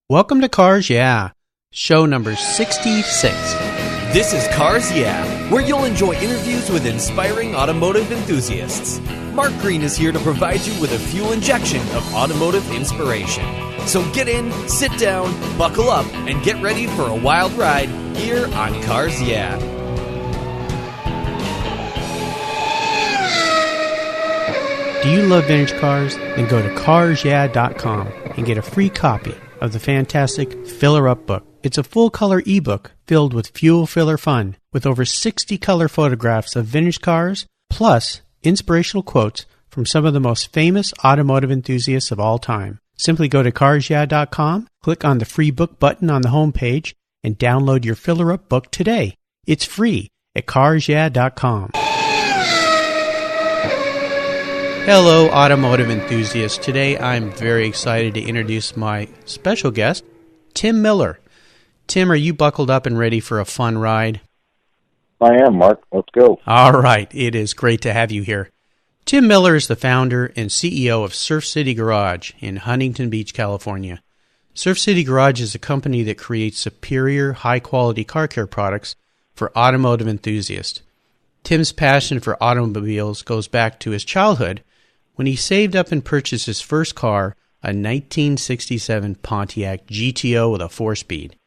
Welcome to Cars Yeah, show number 66. This is Cars Yeah, where you'll enjoy interviews with inspiring automotive enthusiasts. Mark Green is here to provide you with a fuel injection of automotive inspiration. So get in, sit down, buckle up, and get ready for a wild ride here on Cars Yeah. Do you love vintage cars? Then go to carsyeah.com and get a free copy of the fantastic Filler Up book. It's a full-color ebook filled with fuel filler fun, with over 60 color photographs of vintage cars, plus inspirational quotes from some of the most famous automotive enthusiasts of all time. Simply go to carsyeah.com, click on the free book button on the homepage, and download your Filler Up book today. It's free at carsyeah.com. Hello, automotive enthusiasts. Today I'm very excited to introduce my special guest, Tim Miller. Tim, are you buckled up and ready for a fun ride? I am, Mark. Let's go. All right. It is great to have you here. Tim Miller is the founder and CEO of Surf City Garage in Huntington Beach, California. Surf City Garage is a company that creates superior, high-quality car care products for automotive enthusiasts. Tim's passion for automobiles goes back to his childhood when he saved up and purchased his first car, a 1967 Pontiac GTO with a 4-speed.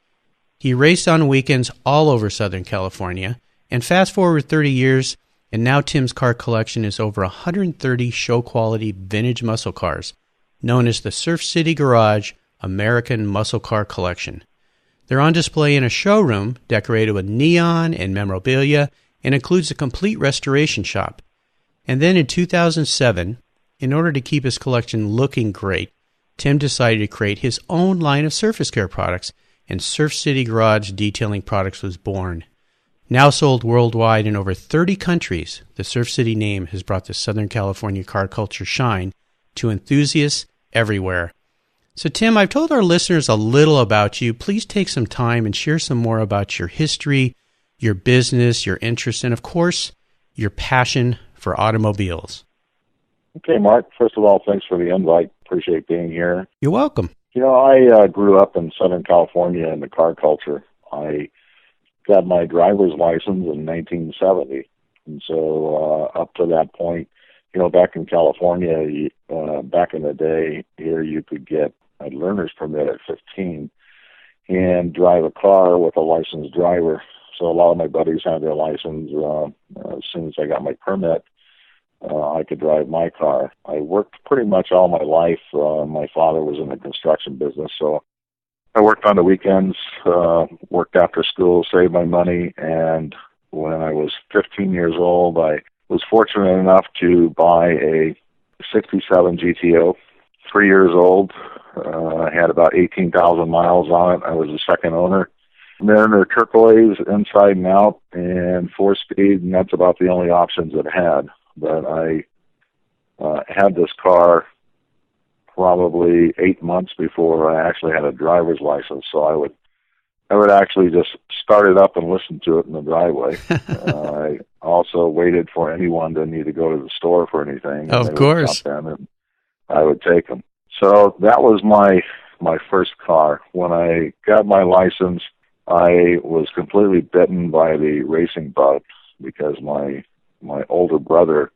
He raced on weekends all over Southern California, and fast forward 30 years, and now Tim's car collection is over 130 show-quality vintage muscle cars, known as the Surf City Garage American Muscle Car Collection. They're on display in a showroom decorated with neon and memorabilia and includes a complete restoration shop. And then in 2007, in order to keep his collection looking great, Tim decided to create his own line of surface care products, and Surf City Garage Detailing Products was born. Now sold worldwide in over 30 countries, the Surf City name has brought the Southern California car culture shine to enthusiasts everywhere. So Tim, I've told our listeners a little about you. Please take some time and share some more about your history, your business, your interests, and of course, your passion for automobiles. Okay, Mark. First of all, thanks for the invite. Appreciate being here. You're welcome. You know, I grew up in Southern California in the car culture. I got my driver's license in 1970. And so up to that point, you know, back in California, back in the day here, you could get a learner's permit at 15 and drive a car with a licensed driver. So a lot of my buddies had their license. As soon as I got my permit, I could drive my car. I worked pretty much all my life. My father was in the construction business, so I worked on the weekends, worked after school, saved my money, and when I was 15 years old, I was fortunate enough to buy a 67 GTO. 3 years old, I had about 18,000 miles on it. I was the second owner. Mariner turquoise inside and out and 4-speed, and that's about the only options it had. But I had this car probably 8 months before I actually had a driver's license, so I would actually just start it up and listen to it in the driveway. I also waited for anyone to need to go to the store for anything. Of course. And I would take them. So that was my first car. When I got my license, I was completely bitten by the racing bug because my older brother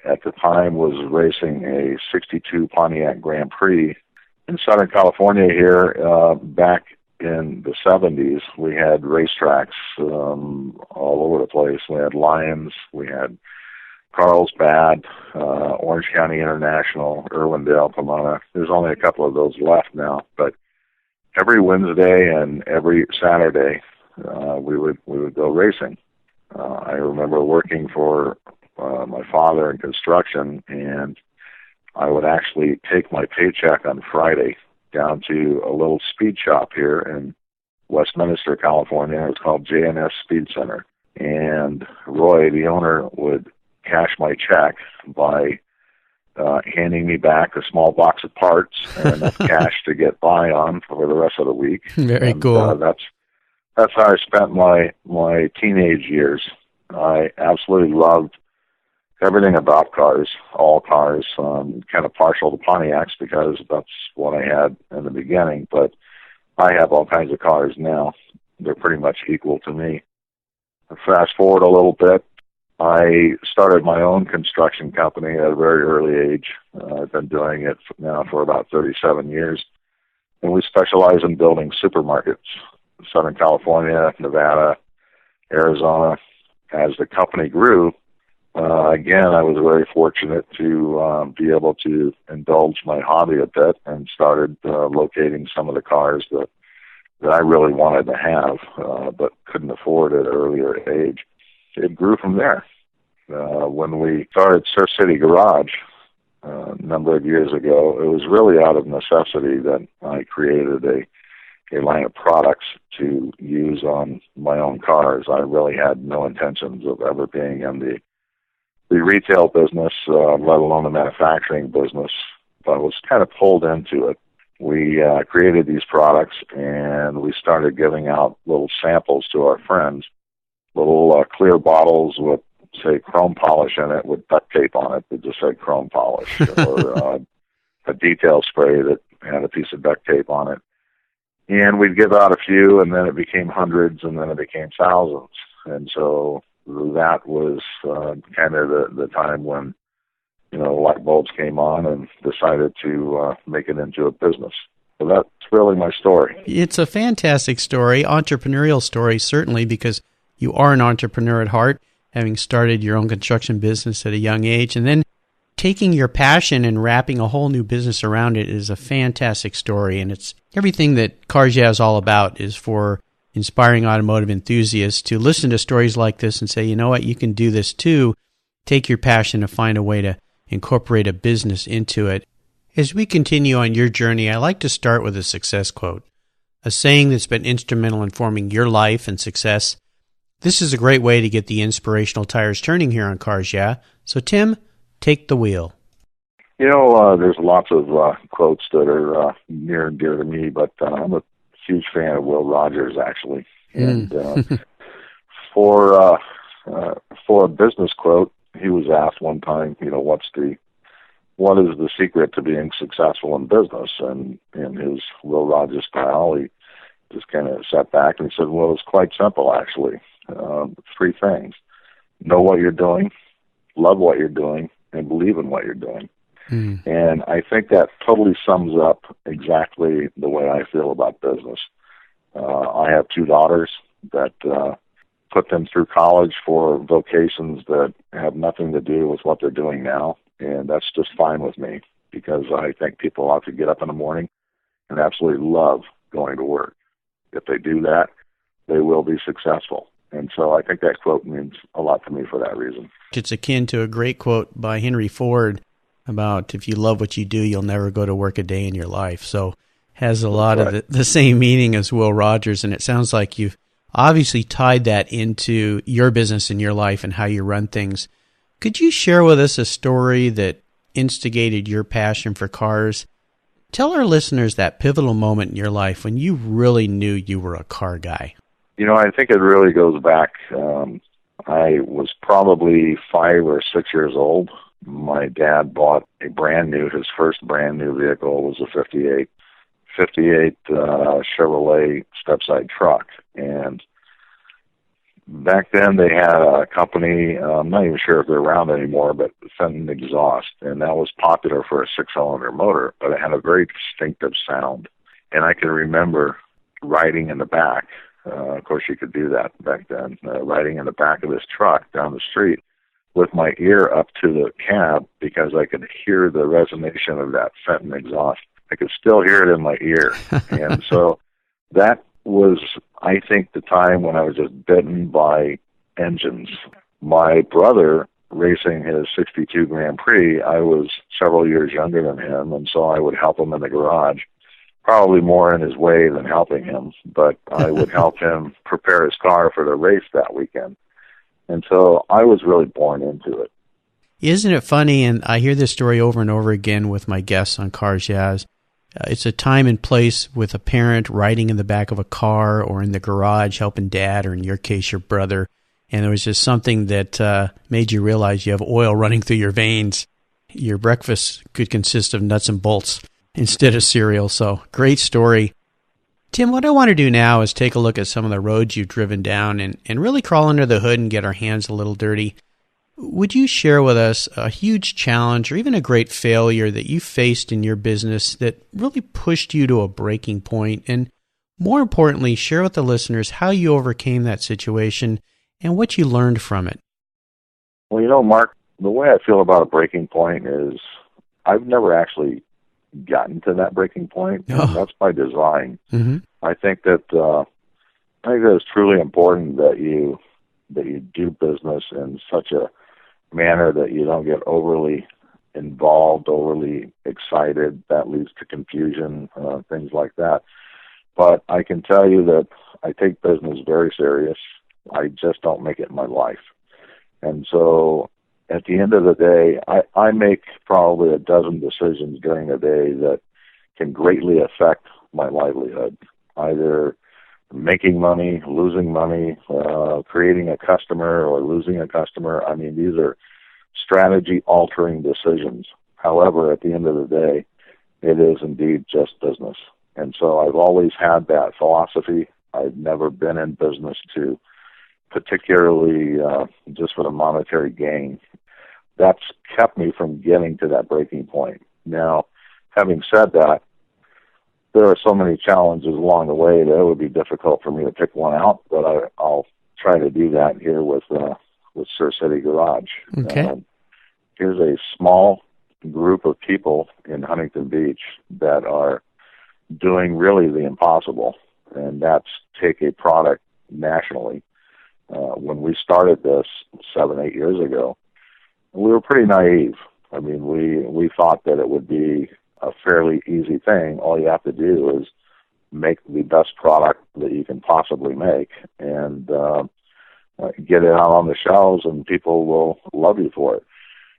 at the time was racing a 62 Pontiac Grand Prix in Southern California here. Back in the 70s, we had racetracks all over the place. We had Lions, we had Carlsbad, Orange County International, Irwindale, Pomona. There's only a couple of those left now, but every Wednesday and every Saturday we would go racing. I remember working for my father in construction, and I would actually take my paycheck on Friday down to a little speed shop here in Westminster, California. It was called J&S Speed Center. And Roy, the owner, would cash my check by handing me back a small box of parts and enough cash to get by on for the rest of the week. Very cool. That's how I spent my teenage years. I absolutely loved everything about cars, all cars. Kind of partial to Pontiacs because that's what I had in the beginning. But I have all kinds of cars now. They're pretty much equal to me. Fast forward a little bit, I started my own construction company at a very early age. I've been doing it now for about 37 years. And we specialize in building supermarkets, Southern California, Nevada, Arizona. As the company grew, again, I was very fortunate to be able to indulge my hobby a bit and started locating some of the cars that I really wanted to have, but couldn't afford at an earlier age. It grew from there. When we started Surf City Garage a number of years ago, it was really out of necessity that I created a line of products to use on my own cars. I really had no intentions of ever being in the retail business, let alone the manufacturing business, but I was kind of pulled into it. We created these products, and we started giving out little samples to our friends, little clear bottles with, say, chrome polish in it with duct tape on it that just said chrome polish, or a detail spray that had a piece of duct tape on it. And we'd give out a few, and then it became hundreds, and then it became thousands. And so that was kind of the time when, light bulbs came on and decided to make it into a business. So that's really my story. It's a fantastic story, entrepreneurial story, certainly, because you are an entrepreneur at heart, having started your own construction business at a young age, and then taking your passion and wrapping a whole new business around it is a fantastic story. And it's everything that Cars Yeah is all about, is for inspiring automotive enthusiasts to listen to stories like this and say, you know what, you can do this too. Take your passion and find a way to incorporate a business into it. As we continue on your journey, I like to start with a success quote, a saying that's been instrumental in forming your life and success. This is a great way to get the inspirational tires turning here on Cars Yeah. So Tim, take the wheel. There's lots of quotes that are near and dear to me, but I'm a huge fan of Will Rogers, actually. And for a business quote, he was asked one time, what is the secret to being successful in business? And in his Will Rogers style, he just kind of sat back and said, well, it's quite simple, actually. 3 things. Know what you're doing, love what you're doing, and believe in what you're doing. And I think that totally sums up exactly the way I feel about business. I have 2 daughters that put them through college for vocations that have nothing to do with what they're doing now, and that's just fine with me, because I think people ought to get up in the morning and absolutely love going to work. If they do that, they will be successful. And so I think that quote means a lot to me for that reason. It's akin to a great quote by Henry Ford about, if you love what you do, you'll never go to work a day in your life. So has a lot of the same meaning as Will Rogers, and it sounds like you've obviously tied that into your business and your life and how you run things. Could you share with us a story that instigated your passion for cars? Tell our listeners that pivotal moment in your life when you really knew you were a car guy. I think it really goes back. I was probably 5 or 6 years old. My dad bought his first brand new vehicle was a 58 Chevrolet step-side truck. And back then they had a company, I'm not even sure if they're around anymore, but Fenton Exhaust. And that was popular for a 6-cylinder motor, but it had a very distinctive sound. And I can remember riding in the back. Of course, you could do that back then, riding in the back of this truck down the street with my ear up to the cab because I could hear the resonance of that Fenton exhaust. I could still hear it in my ear. And so that was, I think, the time when I was just bitten by engines. My brother, racing his 62 Grand Prix, I was several years younger than him, and so I would help him in the garage. Probably more in his way than helping him, but I would help him prepare his car for the race that weekend. And so I was really born into it. Isn't it funny, and I hear this story over and over again with my guests on Cars Yeah, it's a time and place with a parent riding in the back of a car or in the garage helping dad, or in your case, your brother, and there was just something that made you realize you have oil running through your veins. Your breakfast could consist of nuts and bolts instead of cereal. So great story. Tim, what I want to do now is take a look at some of the roads you've driven down and really crawl under the hood and get our hands a little dirty. Would you share with us a huge challenge or even a great failure that you faced in your business that really pushed you to a breaking point? And more importantly, share with the listeners how you overcame that situation and what you learned from it. Well, Mark, the way I feel about a breaking point is I've never actually gotten to that breaking point, and that's by design. Mm-hmm. I think that it's truly important that you do business in such a manner that you don't get overly involved, overly excited. That leads to confusion, things like that. But I can tell you that I take business very serious. I just don't make it my life. And so at the end of the day, I make probably a dozen decisions during the day that can greatly affect my livelihood, either making money, losing money, creating a customer or losing a customer. I mean, these are strategy-altering decisions. However, at the end of the day, it is indeed just business. And so I've always had that philosophy. I've never been in business to particularly just for the monetary gain. That's kept me from getting to that breaking point. Now, having said that, there are so many challenges along the way that it would be difficult for me to pick one out, but I'll try to do that here with Surf City Garage. Okay. Here's a small group of people in Huntington Beach that are doing really the impossible, and that's take a product nationally. When we started this 7-8 years ago, we were pretty naive. I mean, we thought that it would be a fairly easy thing. All you have to do is make the best product that you can possibly make and get it out on the shelves, and people will love you for it.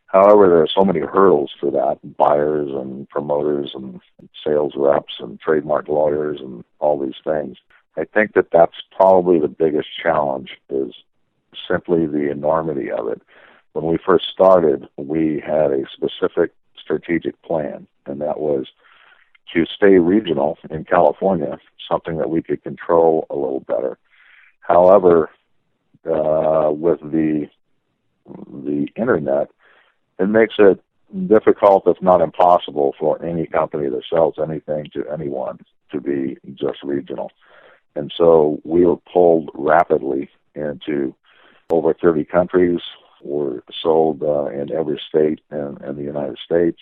However, there are so many hurdles for that, buyers and promoters and sales reps and trademark lawyers and all these things. I think that that's probably the biggest challenge, is simply the enormity of it. When we first started, we had a specific strategic plan, and that was to stay regional in California, something that we could control a little better. However, with the internet, it makes it difficult, if not impossible, for any company that sells anything to anyone to be just regional. And so we were pulled rapidly into over 30 countries. We're sold in every state in the United States.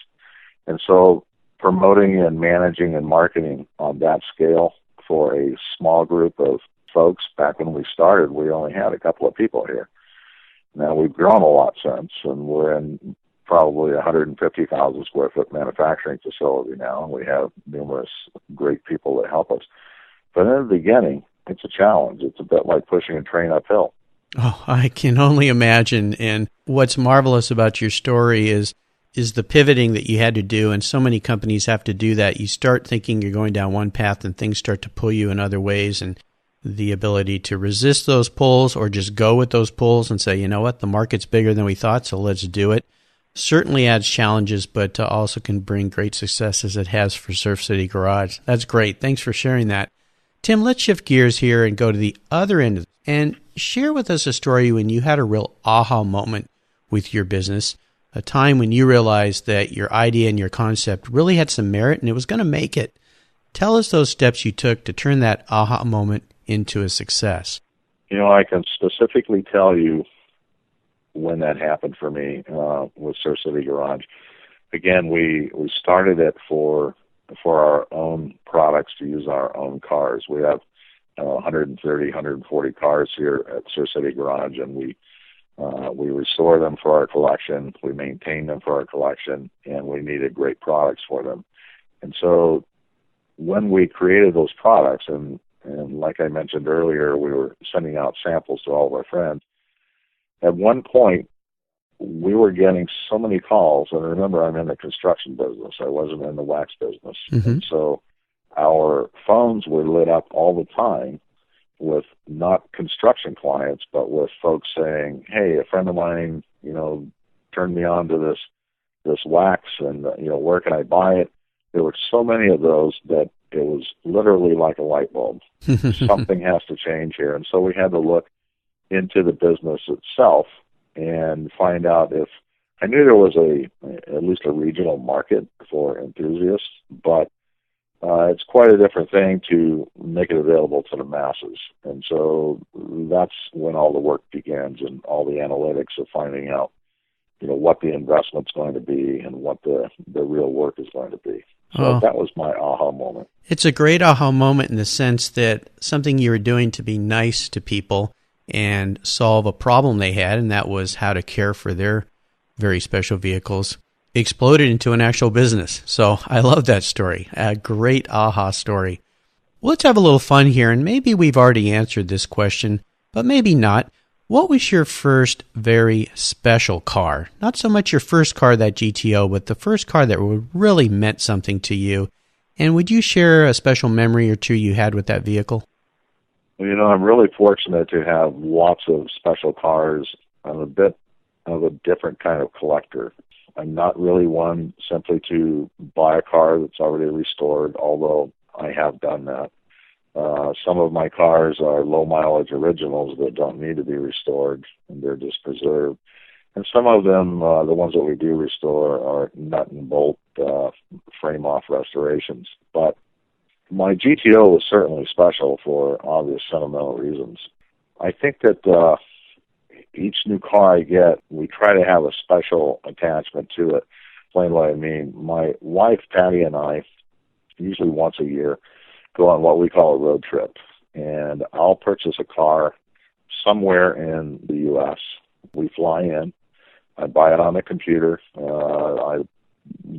And so promoting and managing and marketing on that scale for a small group of folks, back when we started, we only had a couple of people here. Now we've grown a lot since, and we're in probably 150,000 square foot manufacturing facility now, and we have numerous great people that help us. But in the beginning, it's a challenge. It's a bit like pushing a train uphill. Oh, I can only imagine. And what's marvelous about your story is the pivoting that you had to do, and so many companies have to do that. You start thinking you're going down one path and things start to pull you in other ways, and the ability to resist those pulls or just go with those pulls and say, you know what, the market's bigger than we thought, so let's do it, certainly adds challenges, but also can bring great success as it has for Surf City Garage. That's great. Thanks for sharing that. Tim, let's shift gears here and go to the other end of it and share with us a story when you had a real aha moment with your business, a time when you realized that your idea and your concept really had some merit and it was going to make it. Tell us those steps you took to turn that aha moment into a success. I can specifically tell you when that happened for me with Surf City Garage. Again, we started it for our own products, to use our own cars. We have 130, 140 cars here at Surf City Garage, and we restore them for our collection, we maintain them for our collection, and we needed great products for them. And so when we created those products, and like I mentioned earlier, we were sending out samples to all of our friends, at one point, we were getting so many calls, and remember, I'm in the construction business. I wasn't in the wax business. Mm-hmm. And so our phones were lit up all the time with not construction clients, but with folks saying, hey, a friend of mine, turned me on to this wax, and, where can I buy it? There were so many of those that it was literally like a light bulb. Something has to change here. And so we had to look into the business itself and find out if, I knew there was at least a regional market for enthusiasts, but it's quite a different thing to make it available to the masses. And so that's when all the work begins and all the analytics of finding out, what the investment's going to be and what the real work is going to be. So that was my aha moment. It's a great aha moment in the sense that something you were doing to be nice to people and solve a problem they had, and that was how to care for their very special vehicles, exploded into an actual business. So I love that story. A great aha story. Well, let's have a little fun here, and maybe we've already answered this question, but maybe not. What was your first very special car? Not so much your first car, that GTO, but the first car that really meant something to you. And would you share a special memory or two you had with that vehicle? Well, I'm really fortunate to have lots of special cars. I'm a bit of a different kind of collector. I'm not really one simply to buy a car that's already restored, although I have done that. Some of my cars are low-mileage originals that don't need to be restored, and they're just preserved. And some of them, the ones that we do restore, are nut and bolt frame-off restorations. But my GTO was certainly special for obvious sentimental reasons. I think that each new car I get, we try to have a special attachment to it. Explain what I mean. My wife, Patty, and I, usually once a year, go on what we call a road trip. And I'll purchase a car somewhere in the U.S. We fly in. I buy it on the computer. I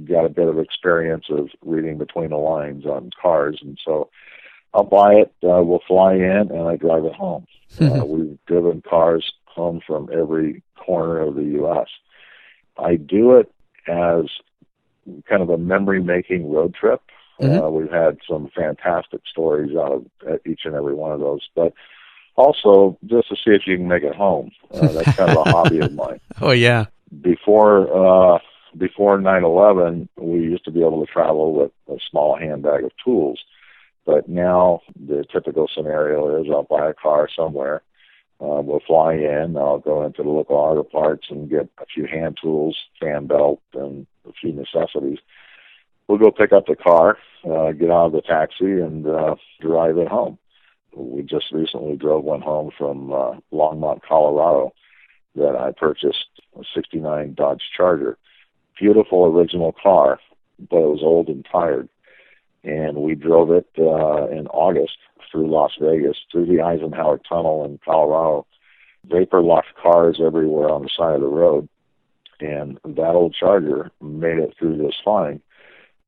got a bit of experience of reading between the lines on cars, and so I'll buy it. We'll fly in, and I drive it home. We've driven cars home from every corner of the U.S. I do it as kind of a memory-making road trip. We've had some fantastic stories out of each and every one of those, but also just to see if you can make it home. That's kind of a hobby of mine. Oh, yeah. Before 9/11, we used to be able to travel with a small handbag of tools, but now the typical scenario is I'll buy a car somewhere. We'll fly in. I'll go into the local auto parts and get a few hand tools, fan belt, and a few necessities. We'll go pick up the car, get out of the taxi, and drive it home. We just recently drove one home from Longmont, Colorado, that I purchased, a 69 Dodge Charger. Beautiful original car, but it was old and tired. And we drove it in August through Las Vegas, through the Eisenhower Tunnel in Colorado. Vapor-locked cars everywhere on the side of the road. And that old Charger made it through this fine.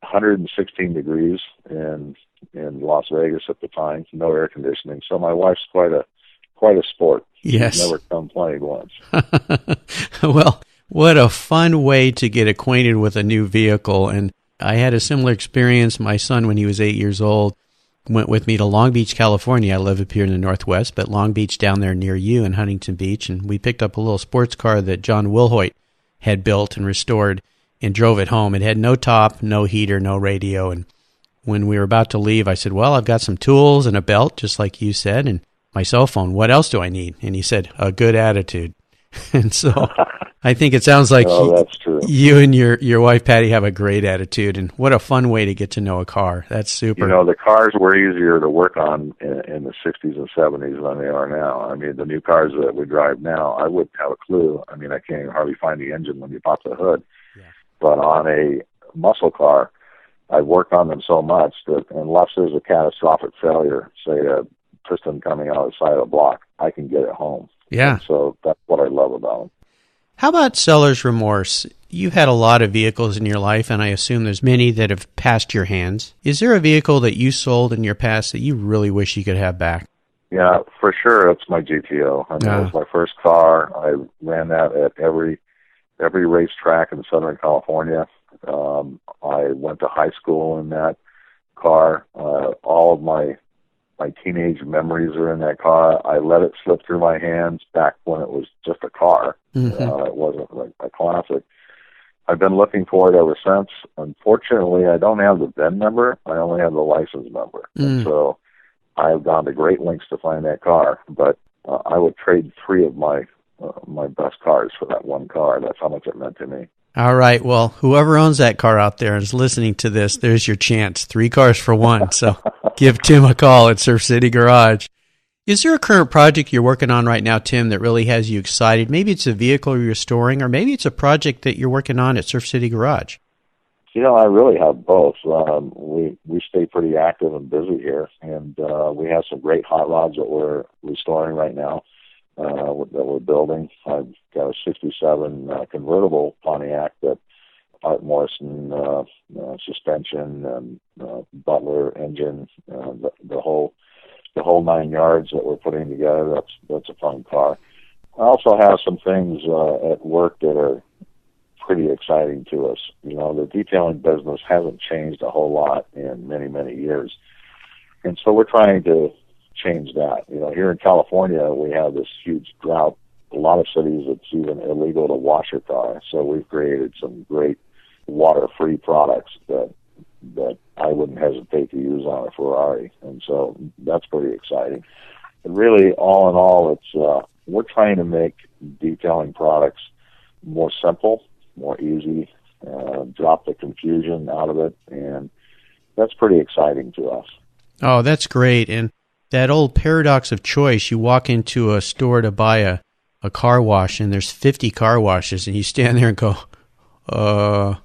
116 degrees in Las Vegas at the time, no air conditioning. So my wife's quite a sport. Yes. She's never complained once. Well, what a fun way to get acquainted with a new vehicle. And I had a similar experience. My son, when he was 8 years old, went with me to Long Beach, California. I live up here in the Northwest, but Long Beach down there near you in Huntington Beach. And we picked up a little sports car that John Wilhoit had built and restored and drove it home. It had no top, no heater, no radio. And when we were about to leave, I said, well, I've got some tools and a belt, just like you said, and my cell phone. What else do I need? And he said, a good attitude. And so I think it sounds like that's true. You and your wife, Patty, have a great attitude. And what a fun way to get to know a car. That's super. The cars were easier to work on in the 60s and 70s than they are now. I mean, the new cars that we drive now, I wouldn't have a clue. I mean, I can't even hardly find the engine when you pop the hood. Yeah. But on a muscle car, I worked on them so much that unless there's a catastrophic failure, say a piston coming out of the side of the block, I can get it home. Yeah. And so that's what I love about them. How about seller's remorse? You've had a lot of vehicles in your life, and I assume there's many that have passed your hands. Is there a vehicle that you sold in your past that you really wish you could have back? Yeah, for sure. It's my GTO. I mean, it was my first car. I ran that at every racetrack in Southern California. I went to high school in that car. All of my teenage memories are in that car. I let it slip through my hands back when it was just a car. It wasn't like a classic. I've been looking for it ever since. Unfortunately, I don't have the VIN number. I only have the license number. And so I've gone to great lengths to find that car. But I would trade 3 of my best cars for that one car. That's how much it meant to me. All right. Well, whoever owns that car out there and is listening to this, there's your chance. 3 cars for one. So give Tim a call at Surf City Garage. Is there a current project you're working on right now, Tim, that really has you excited? Maybe it's a vehicle you're storing, or maybe it's a project that you're working on at Surf City Garage. I really have both. We stay pretty active and busy here, and we have some great hot rods that we're restoring right now that we're building. I've got a 67 convertible Pontiac that Art Morrison suspension and Butler engine, the whole 9 yards that we're putting together. That's a fun car. I also have some things at work that are pretty exciting to us. The detailing business hasn't changed a whole lot in many, many years. And so we're trying to change that. Here in California, we have this huge drought. A lot of cities, it's even illegal to wash your car. So we've created some great water-free products that I wouldn't hesitate to use on a Ferrari. And so that's pretty exciting. And really, all in all, it's we're trying to make detailing products more simple, more easy, drop the confusion out of it, and that's pretty exciting to us. Oh, that's great. And that old paradox of choice, you walk into a store to buy a car wash, and there's 50 car washes, and you stand there and go,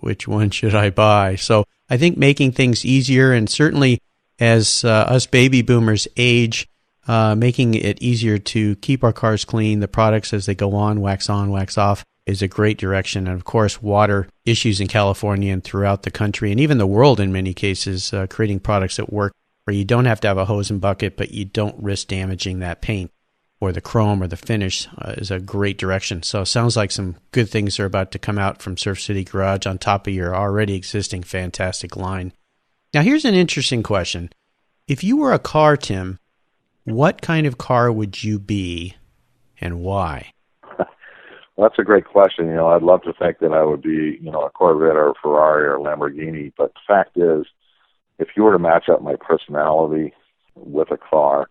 which one should I buy? So I think making things easier, and certainly as us baby boomers age, making it easier to keep our cars clean, the products as they go on, wax off, is a great direction. And of course, water issues in California and throughout the country, and even the world in many cases, creating products that work where you don't have to have a hose and bucket, but you don't risk damaging that paint or the chrome or the finish is a great direction. So it sounds like some good things are about to come out from Surf City Garage on top of your already existing fantastic line. Now, here's an interesting question. If you were a car, Tim, what kind of car would you be and why? Well, that's a great question. I'd love to think that I would be, a Corvette or a Ferrari or a Lamborghini. But the fact is, if you were to match up my personality with a car,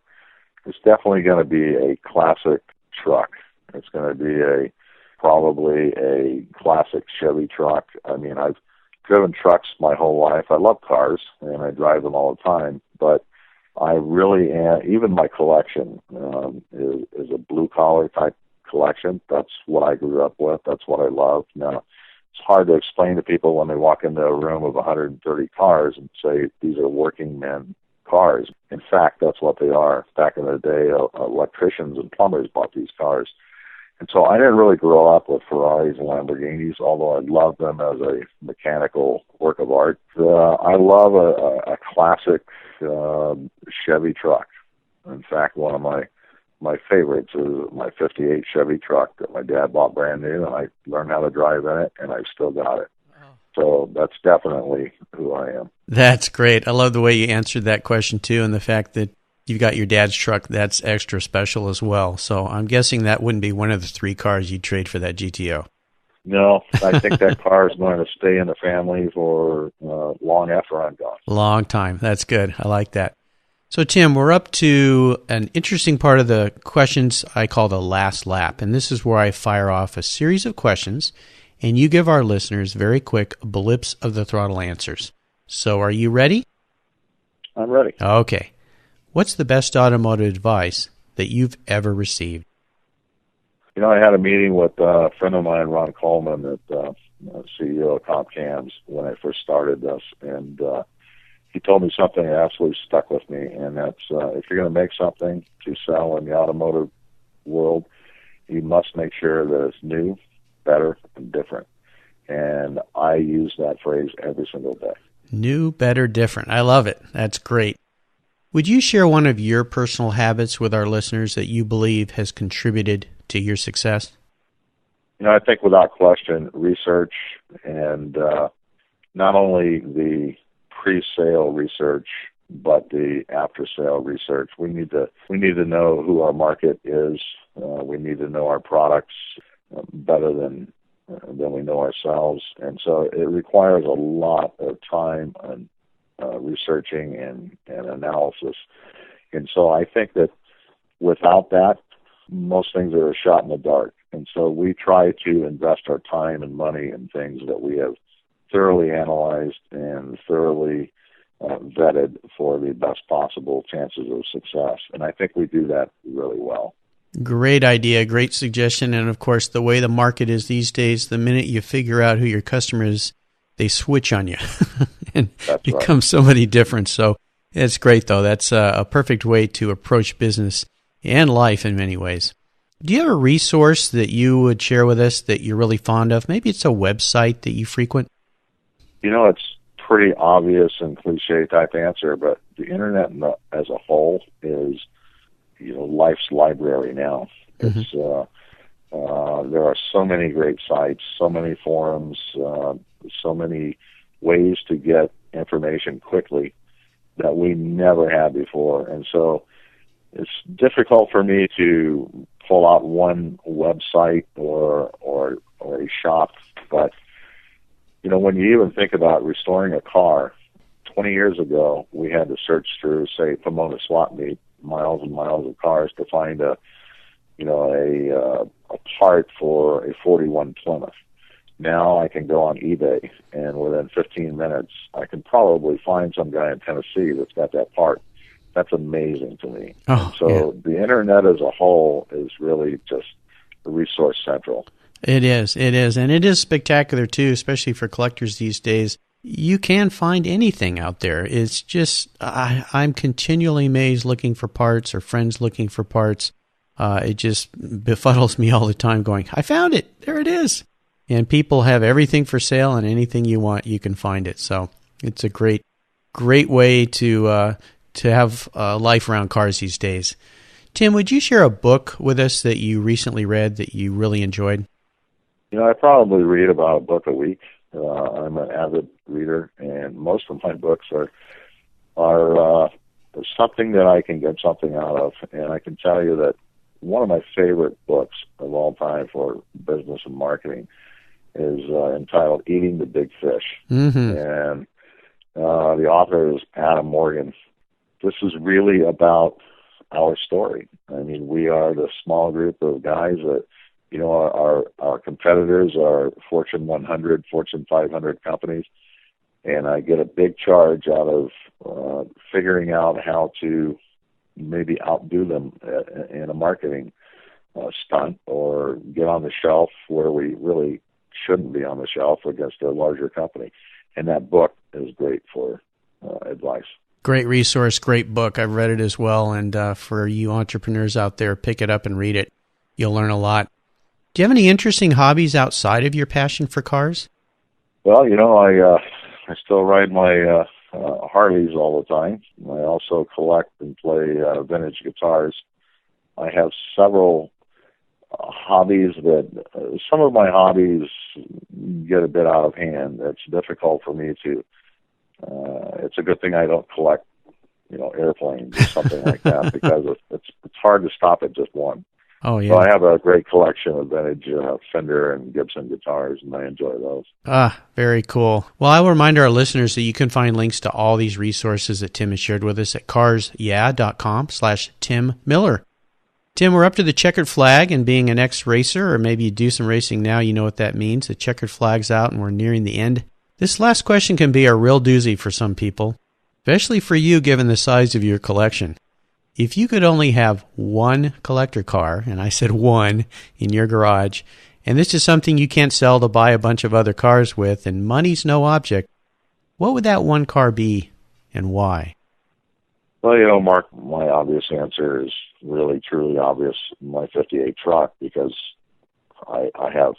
it's definitely going to be a classic truck. It's going to be probably a classic Chevy truck. I mean, I've driven trucks my whole life. I love cars, and I drive them all the time. But I really am, even my collection is a blue-collar type collection. That's what I grew up with. That's what I love. Now, it's hard to explain to people when they walk into a room of 130 cars and say these are working men cars. In fact, that's what they are. Back in the day, electricians and plumbers bought these cars. And so I didn't really grow up with Ferraris and Lamborghinis, although I love them as a mechanical work of art. I love a classic Chevy truck. In fact, one of my favorites is my 58 Chevy truck that my dad bought brand new, and I learned how to drive in it, and I've still got it. So that's definitely who I am. That's great. I love the way you answered that question, too, and the fact that you've got your dad's truck. That's extra special as well. So I'm guessing that wouldn't be one of the 3 cars you'd trade for that GTO. No, I think that car is going to stay in the family for long after I'm gone. Long time. That's good. I like that. So, Tim, we're up to an interesting part of the questions I call the last lap, and this is where I fire off a series of questions, and you give our listeners very quick blips of the throttle answers. So, are you ready? I'm ready. Okay. What's the best automotive advice that you've ever received? I had a meeting with a friend of mine, Ron Coleman, CEO of Comp Cams, when I first started this, and he told me something that absolutely stuck with me, and that's if you're going to make something to sell in the automotive world, you must make sure that it's new, better, and different. And I use that phrase every single day. New, better, different. I love it. That's great. Would you share one of your personal habits with our listeners that you believe has contributed to your success? I think without question, research, and not only the pre-sale research, but the after-sale research. We need to know who our market is. We need to know our products better than than we know ourselves. And so it requires a lot of time and researching and analysis. And so I think that without that, most things are a shot in the dark. And so we try to invest our time and money in things that we have thoroughly analyzed and thoroughly vetted for the best possible chances of success. And I think we do that really well. Great idea, great suggestion. And of course, the way the market is these days, the minute you figure out who your customer is, they switch on you and become somebody different. So it's great, though. That's a perfect way to approach business and life in many ways. Do you have a resource that you would share with us that you're really fond of? Maybe it's a website that you frequent. It's pretty obvious and cliche type answer, but the internet as a whole is, life's library now. Mm-hmm. It's there are so many great sites, so many forums, so many ways to get information quickly that we never had before, and so it's difficult for me to pull out one website or a shop, but when you even think about restoring a car, 20 years ago, we had to search through, say, Pomona swap meet, miles and miles of cars to find a part for a 41 Plymouth. Now I can go on eBay, and within 15 minutes, I can probably find some guy in Tennessee that's got that part. That's amazing to me. The internet as a whole is really just a resource central. It is. And it is spectacular, too, especially for collectors these days. You can find anything out there. It's just, I'm continually amazed looking for parts or friends looking for parts. It just befuddles me all the time going, I found it. There it is. And people have everything for sale, and anything you want, you can find it. So it's a great way to have life around cars these days. Tim, would you share a book with us that you recently read that you really enjoyed? I probably read about a book a week. I'm an avid reader, and most of my books are something that I can get something out of. And I can tell you that one of my favorite books of all time for business and marketing is entitled Eating the Big Fish. Mm-hmm. And the author is Adam Morgan. This is really about our story. I mean, we are the small group of guys that, our competitors are Fortune 100, Fortune 500 companies, and I get a big charge out of figuring out how to maybe outdo them in a marketing stunt or get on the shelf where we really shouldn't be on the shelf against a larger company. And that book is great for advice. Great resource, great book. I've read it as well, and for you entrepreneurs out there, pick it up and read it. You'll learn a lot. Do you have any interesting hobbies outside of your passion for cars? Well, I still ride my Harleys all the time. I also collect and play vintage guitars. I have several hobbies that some of my hobbies get a bit out of hand. It's difficult for me to. It's a good thing I don't collect, airplanes or something like that because it's hard to stop at just one. Oh, yeah. So I have a great collection of vintage Fender and Gibson guitars, and I enjoy those. Very cool. Well, I will remind our listeners that you can find links to all these resources that Tim has shared with us at carsyeah.com/Tim Miller. Tim, we're up to the checkered flag, and being an ex-racer, or maybe you do some racing now, you know what that means. The checkered flag's out, and we're nearing the end. This last question can be a real doozy for some people, especially for you given the size of your collection. If you could only have one collector car, and I said one, in your garage, and this is something you can't sell to buy a bunch of other cars with, and money's no object, what would that one car be, and why? Well, Mark, my obvious answer is really, truly obvious, my 58 truck, because I have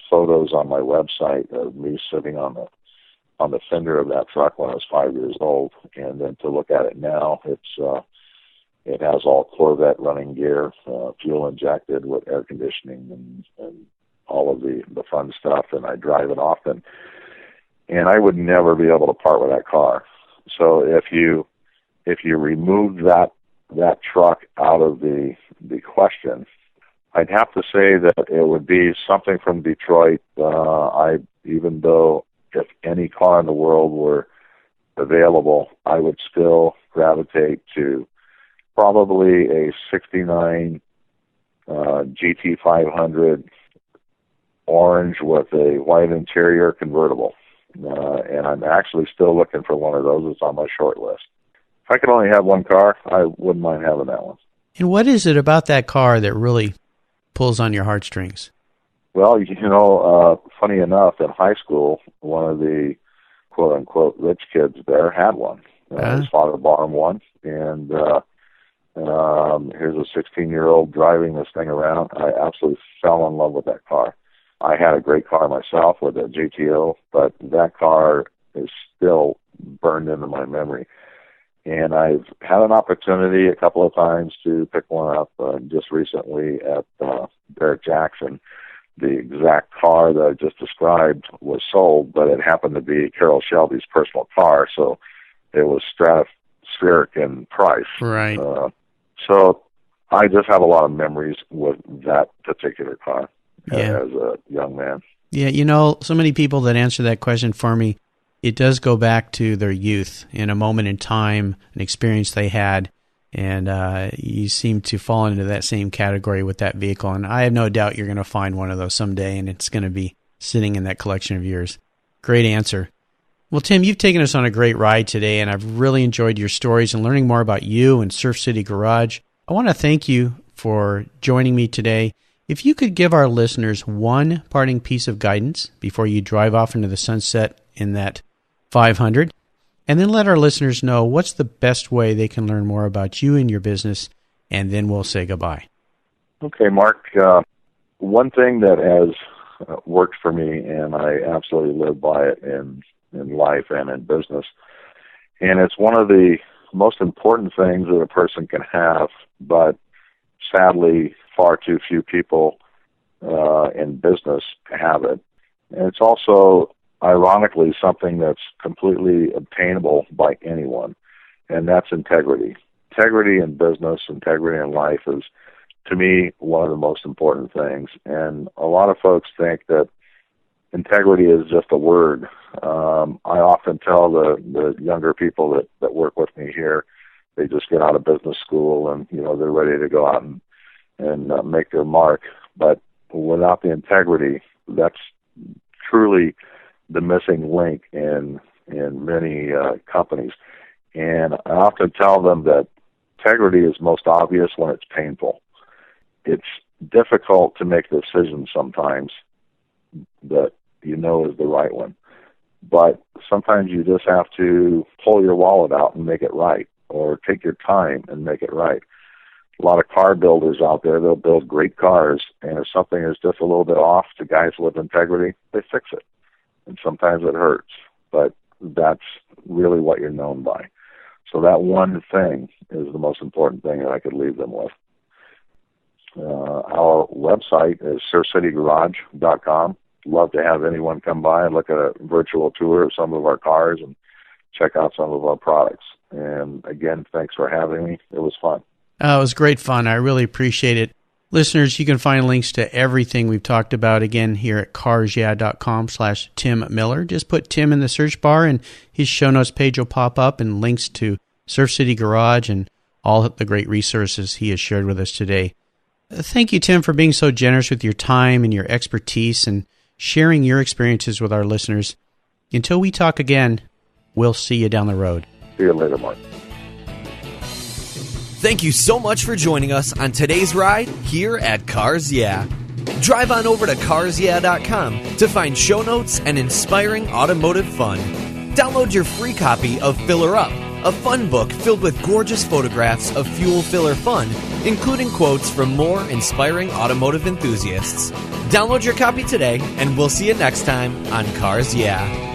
photos on my website of me sitting on the fender of that truck when I was 5 years old, and then to look at it now, it has all Corvette running gear, fuel injected with air conditioning and all of the fun stuff, and I drive it often. And I would never be able to part with that car. So if you remove that truck out of the question, I'd have to say that it would be something from Detroit. Even though if any car in the world were available, I would still gravitate to probably a 69 GT500 orange with a white interior convertible. And I'm actually still looking for one of those. It's on my short list. If I could only have one car, I wouldn't mind having that one. And what is it about that car that really pulls on your heartstrings? Well, funny enough, in high school, one of the quote-unquote rich kids there had one. His father bought him one, and here's a 16-year-old driving this thing around. I absolutely fell in love with that car. I had a great car myself with a GTO, but that car is still burned into my memory. And I've had an opportunity a couple of times to pick one up just recently at Barrett Jackson. The exact car that I just described was sold, but it happened to be Carroll Shelby's personal car, so it was stratospheric in price. Right. So I just have a lot of memories with that particular car as a young man. Yeah, so many people that answer that question for me, it does go back to their youth in a moment in time, an experience they had, and you seem to fall into that same category with that vehicle. And I have no doubt you're going to find one of those someday, and it's going to be sitting in that collection of yours. Great answer. Well, Tim, you've taken us on a great ride today, and I've really enjoyed your stories and learning more about you and Surf City Garage. I want to thank you for joining me today. If you could give our listeners one parting piece of guidance before you drive off into the sunset in that 500, and then let our listeners know what's the best way they can learn more about you and your business, and then we'll say goodbye. Okay, Mark. One thing that has worked for me, and I absolutely live by it in life and in business, and it's one of the most important things that a person can have, but sadly, far too few people in business have it. And it's also, ironically, something that's completely obtainable by anyone, and that's integrity. Integrity in business, integrity in life is, to me, one of the most important things. And a lot of folks think that integrity is just a word. I often tell the younger people that work with me here, they just get out of business school and, they're ready to go out and make their mark. But without the integrity, that's truly the missing link in many companies. And I often tell them that integrity is most obvious when it's painful. It's difficult to make a decision sometimes that is the right one. But sometimes you just have to pull your wallet out and make it right, or take your time and make it right. A lot of car builders out there, they'll build great cars, and if something is just a little bit off to guys with integrity, they fix it. And sometimes it hurts, but that's really what you're known by. So that one thing is the most important thing that I could leave them with. Our website is surfcitygarage.com. Love to have anyone come by and look at a virtual tour of some of our cars and check out some of our products. And again, thanks for having me. It was fun. It was great fun. I really appreciate it. Listeners, you can find links to everything we've talked about again here at carsyeah.com/Tim Miller. Just put Tim in the search bar and his show notes page will pop up, and links to Surf City Garage and all the great resources he has shared with us today. Thank you, Tim, for being so generous with your time and your expertise and sharing your experiences with our listeners. Until we talk again, we'll see you down the road. See you later, Mark. Thank you so much for joining us on today's ride here at Cars Yeah. Drive on over to carsyeah.com to find show notes and inspiring automotive fun. Download your free copy of Filler Up, a fun book filled with gorgeous photographs of fuel filler fun, including quotes from more inspiring automotive enthusiasts. Download your copy today, and we'll see you next time on Cars Yeah.